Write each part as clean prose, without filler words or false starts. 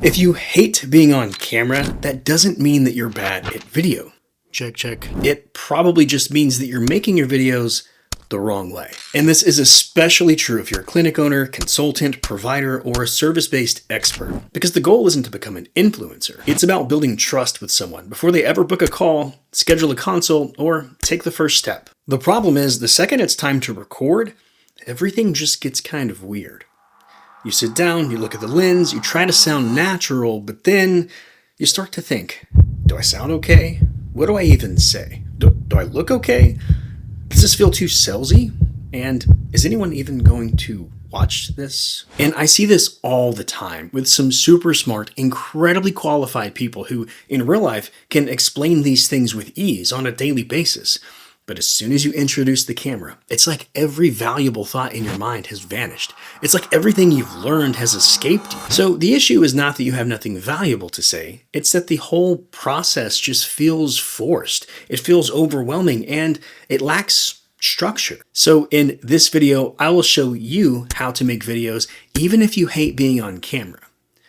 If you hate being on camera, that doesn't mean that you're bad at video. Check, check. It probably just means that you're making your videos the wrong way. And this is especially true if you're a clinic owner, consultant, provider, or a service-based expert. Because the goal isn't to become an influencer. It's about building trust with someone before they ever book a call, schedule a consult, or take the first step. The problem is, the second it's time to record, everything just gets kind of weird. You sit down, you look at the lens, you try to sound natural, but then you start to think, do I sound okay? What do I even say? Do I look okay? Does this feel too salesy? And is anyone even going to watch this? And I see this all the time with some super smart, incredibly qualified people who, in real life, can explain these things with ease on a daily basis. But as soon as you introduce the camera, it's like every valuable thought in your mind has vanished. It's like everything you've learned has escaped you. So the issue is not that you have nothing valuable to say, it's that the whole process just feels forced. It feels overwhelming and it lacks structure. So in this video, I will show you how to make videos even if you hate being on camera.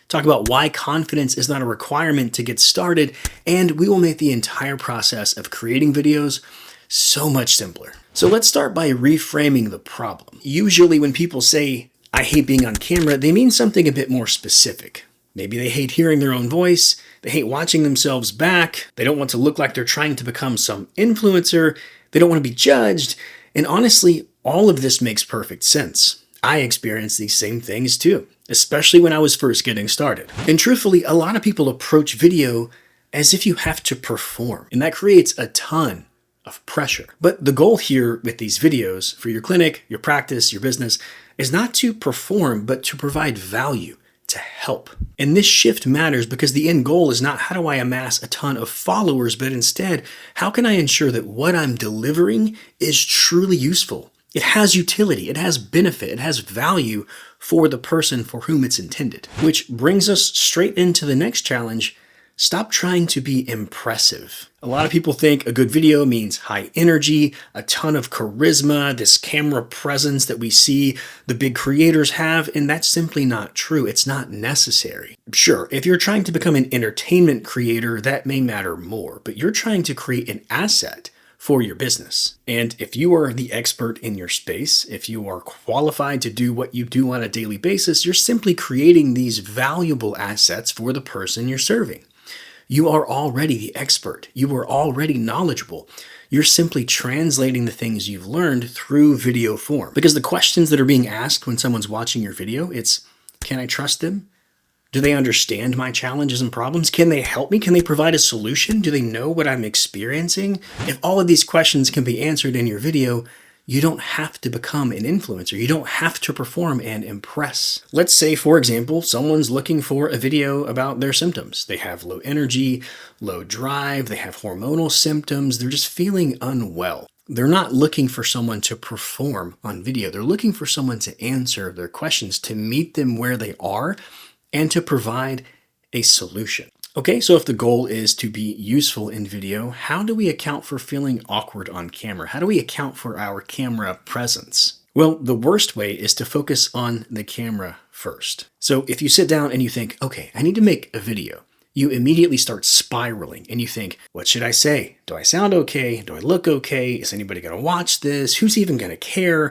Talk about why confidence is not a requirement to get started, and we will make the entire process of creating videos so much simpler. So let's start by reframing the problem. Usually when people say, I hate being on camera, they mean something a bit more specific. Maybe they hate hearing their own voice, they hate watching themselves back, they don't want to look like they're trying to become some influencer, they don't want to be judged, and honestly, all of this makes perfect sense. I experienced these same things too, especially when I was first getting started. And truthfully, a lot of people approach video as if you have to perform, and that creates a ton of pressure. But the goal here with these videos for your clinic, your practice, your business is not to perform, but to provide value, to help. And this shift matters because the end goal is not how do I amass a ton of followers, but instead, how can I ensure that what I'm delivering is truly useful? It has utility, it has benefit, it has value for the person for whom it's intended. Which brings us straight into the next challenge. Stop trying to be impressive. A lot of people think a good video means high energy, a ton of charisma, this camera presence that we see the big creators have, and that's simply not true. It's not necessary. Sure, if you're trying to become an entertainment creator, that may matter more, but you're trying to create an asset for your business. And if you are the expert in your space, if you are qualified to do what you do on a daily basis, you're simply creating these valuable assets for the person you're serving. You are already the expert. You are already knowledgeable. You're simply translating the things you've learned through video form. Because the questions that are being asked when someone's watching your video, it's, can I trust them? Do they understand my challenges and problems? Can they help me? Can they provide a solution? Do they know what I'm experiencing? If all of these questions can be answered in your video, you don't have to become an influencer. You don't have to perform and impress. Let's say, for example, someone's looking for a video about their symptoms. They have low energy, low drive, they have hormonal symptoms, they're just feeling unwell. They're not looking for someone to perform on video. They're looking for someone to answer their questions, to meet them where they are, and to provide a solution. Okay, so if the goal is to be useful in video, how do we account for feeling awkward on camera? How do we account for our camera presence? Well, the worst way is to focus on the camera first. So if you sit down and you think, okay, I need to make a video, you immediately start spiraling and you think, what should I say? Do I sound okay? Do I look okay? Is anybody going to watch this? Who's even going to care?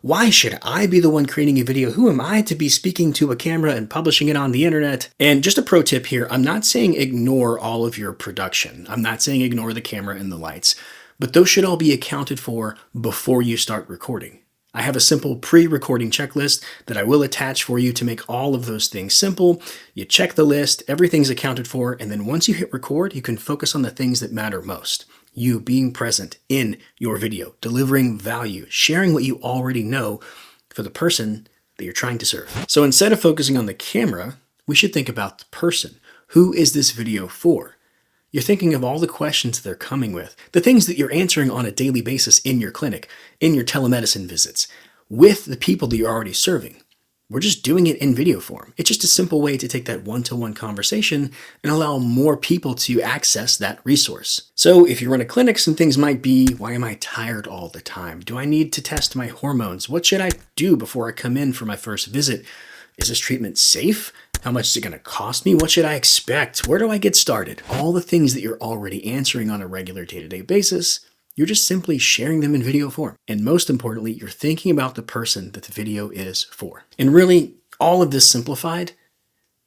Why should I be the one creating a video? Who am I to be speaking to a camera and publishing it on the internet? And just a pro tip here, I'm not saying ignore all of your production. I'm not saying ignore the camera and the lights, but those should all be accounted for before you start recording. I have a simple pre-recording checklist that I will attach for you to make all of those things simple. You check the list, everything's accounted for, and then once you hit record, you can focus on the things that matter most. You being present in your video, delivering value, sharing what you already know for the person that you're trying to serve. So instead of focusing on the camera, we should think about the person. Who is this video for? You're thinking of all the questions they're coming with, the things that you're answering on a daily basis in your clinic, in your telemedicine visits, with the people that you're already serving. We're just doing it in video form. It's just a simple way to take that one-to-one conversation and allow more people to access that resource. So if you run a clinic, some things might be, why am I tired all the time? Do I need to test my hormones? What should I do before I come in for my first visit? Is this treatment safe? How much is it going to cost me? What should I expect? Where do I get started? All the things that you're already answering on a regular day-to-day basis, you're just simply sharing them in video form. And most importantly, you're thinking about the person that the video is for. And really, all of this simplified,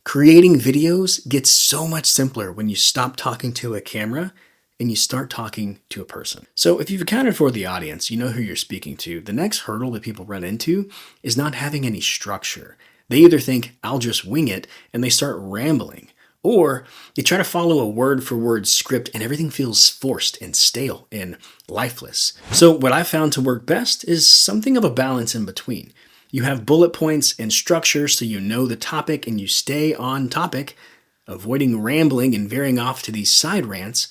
creating videos gets so much simpler when you stop talking to a camera and you start talking to a person. So if you've accounted for the audience, you know who you're speaking to. The next hurdle that people run into is not having any structure. They either think, I'll just wing it, and they start rambling. Or they try to follow a word-for-word script and everything feels forced and stale and lifeless. So what I found to work best is something of a balance in between. You have bullet points and structure so you know the topic and you stay on topic, avoiding rambling and veering off to these side rants,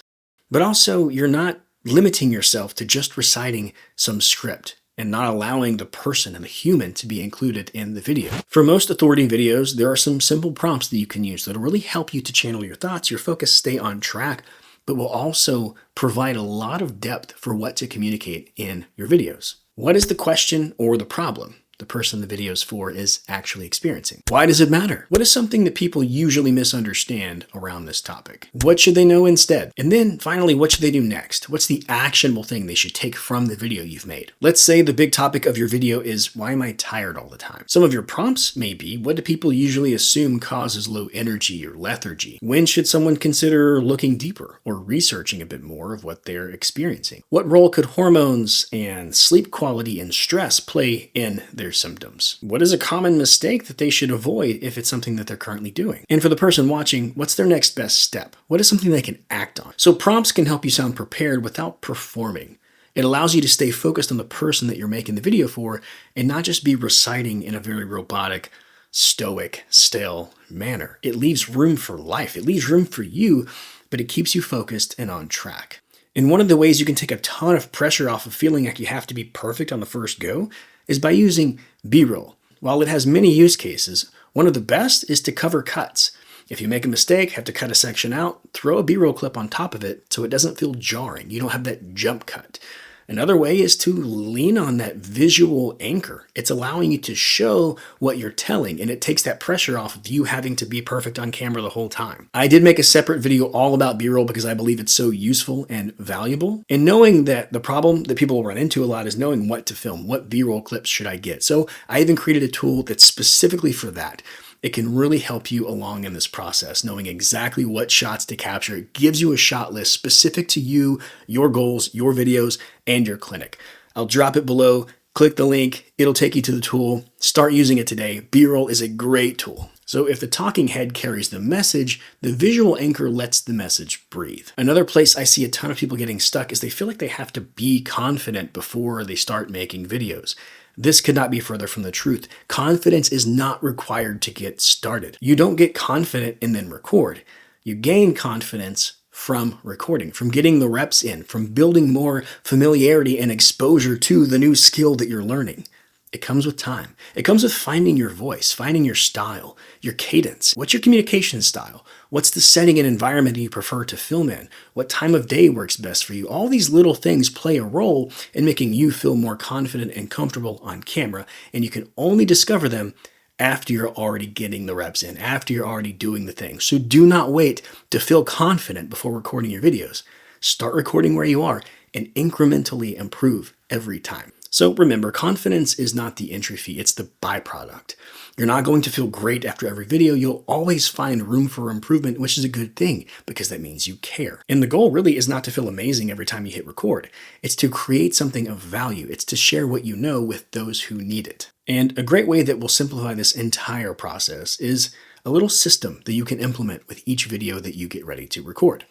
but also you're not limiting yourself to just reciting some script and not allowing the person and the human to be included in the video. For most authority videos, there are some simple prompts that you can use that'll really help you to channel your thoughts, your focus, stay on track, but will also provide a lot of depth for what to communicate in your videos. What is the question or the problem the person the video is for is actually experiencing? Why does it matter? What is something that people usually misunderstand around this topic? What should they know instead? And then finally, what should they do next? What's the actionable thing they should take from the video you've made? Let's say the big topic of your video is, why am I tired all the time? Some of your prompts may be, what do people usually assume causes low energy or lethargy? When should someone consider looking deeper or researching a bit more of what they're experiencing? What role could hormones and sleep quality and stress play in their symptoms? What is a common mistake that they should avoid if it's something that they're currently doing? And for the person watching, what's their next best step? What is something they can act on? So prompts can help you sound prepared without performing. It allows you to stay focused on the person that you're making the video for and not just be reciting in a very robotic, stoic, stale manner. It leaves room for life. It leaves room for you, but it keeps you focused and on track. And one of the ways you can take a ton of pressure off of feeling like you have to be perfect on the first go is by using B-roll. While it has many use cases, one of the best is to cover cuts. If you make a mistake, have to cut a section out, throw a B-roll clip on top of it so it doesn't feel jarring. You don't have that jump cut. Another way is to lean on that visual anchor. It's allowing you to show what you're telling, and it takes that pressure off of you having to be perfect on camera the whole time. I did make a separate video all about B-roll because I believe it's so useful and valuable. And knowing that the problem that people will run into a lot is knowing what to film, what B-roll clips should I get. So I even created a tool that's specifically for that. It can really help you along in this process, knowing exactly what shots to capture. It gives you a shot list specific to you, your goals, your videos, and your clinic. I'll drop it below. Click the link. It'll take you to the tool. Start using it today. B-roll is a great tool. So if the talking head carries the message, the visual anchor lets the message breathe. Another place I see a ton of people getting stuck is they feel like they have to be confident before they start making videos. This could not be further from the truth. Confidence is not required to get started. You don't get confident and then record. You gain confidence from recording, from getting the reps in, from building more familiarity and exposure to the new skill that you're learning. It comes with time. It comes with finding your voice, finding your style, your cadence. What's your communication style? What's the setting and environment you prefer to film in? What time of day works best for you? All these little things play a role in making you feel more confident and comfortable on camera, and you can only discover them after you're already getting the reps in, after you're already doing the thing. So do not wait to feel confident before recording your videos. Start recording where you are and incrementally improve every time. So remember, confidence is not the entry fee, it's the byproduct. You're not going to feel great after every video. You'll always find room for improvement, which is a good thing because that means you care. And the goal really is not to feel amazing every time you hit record. It's to create something of value. It's to share what you know with those who need it. And a great way that will simplify this entire process is a little system that you can implement with each video that you get ready to record.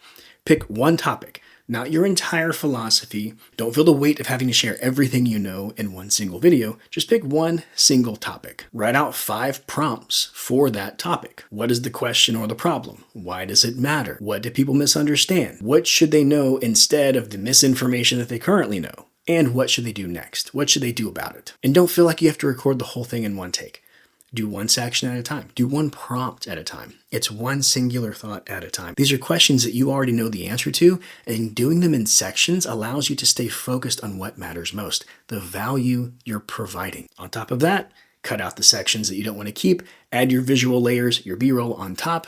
Pick one topic. Not your entire philosophy. Don't feel the weight of having to share everything you know in one single video. Just pick one single topic. Write out 5 prompts for that topic. What is the question or the problem? Why does it matter? What do people misunderstand? What should they know instead of the misinformation that they currently know? And what should they do next? What should they do about it? And don't feel like you have to record the whole thing in one take. Do one section at a time. Do one prompt at a time. It's one singular thought at a time. These are questions that you already know the answer to, and doing them in sections allows you to stay focused on what matters most, the value you're providing. On top of that, cut out the sections that you don't want to keep, add your visual layers, your B-roll on top.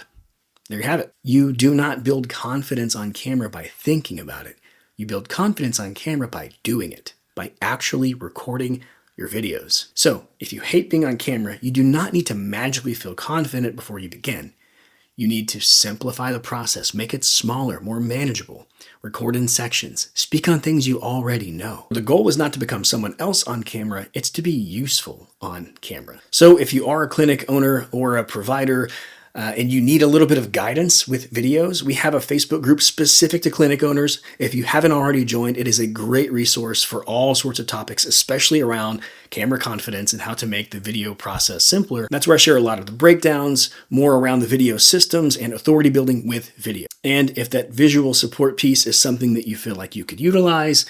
There you have it. You do not build confidence on camera by thinking about it. You build confidence on camera by doing it, by actually recording your videos. So if you hate being on camera, you do not need to magically feel confident before you begin. You need to simplify the process, make it smaller, more manageable, record in sections, speak on things you already know. The goal is not to become someone else on camera, it's to be useful on camera. So if you are a clinic owner or a provider, and you need a little bit of guidance with videos, we have a Facebook group specific to clinic owners. If you haven't already joined, it is a great resource for all sorts of topics, especially around camera confidence and how to make the video process simpler. That's where I share a lot of the breakdowns, more around the video systems and authority building with video. And if that visual support piece is something that you feel like you could utilize,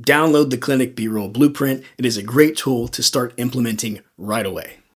download the Clinic B-Roll Blueprint. It is a great tool to start implementing right away.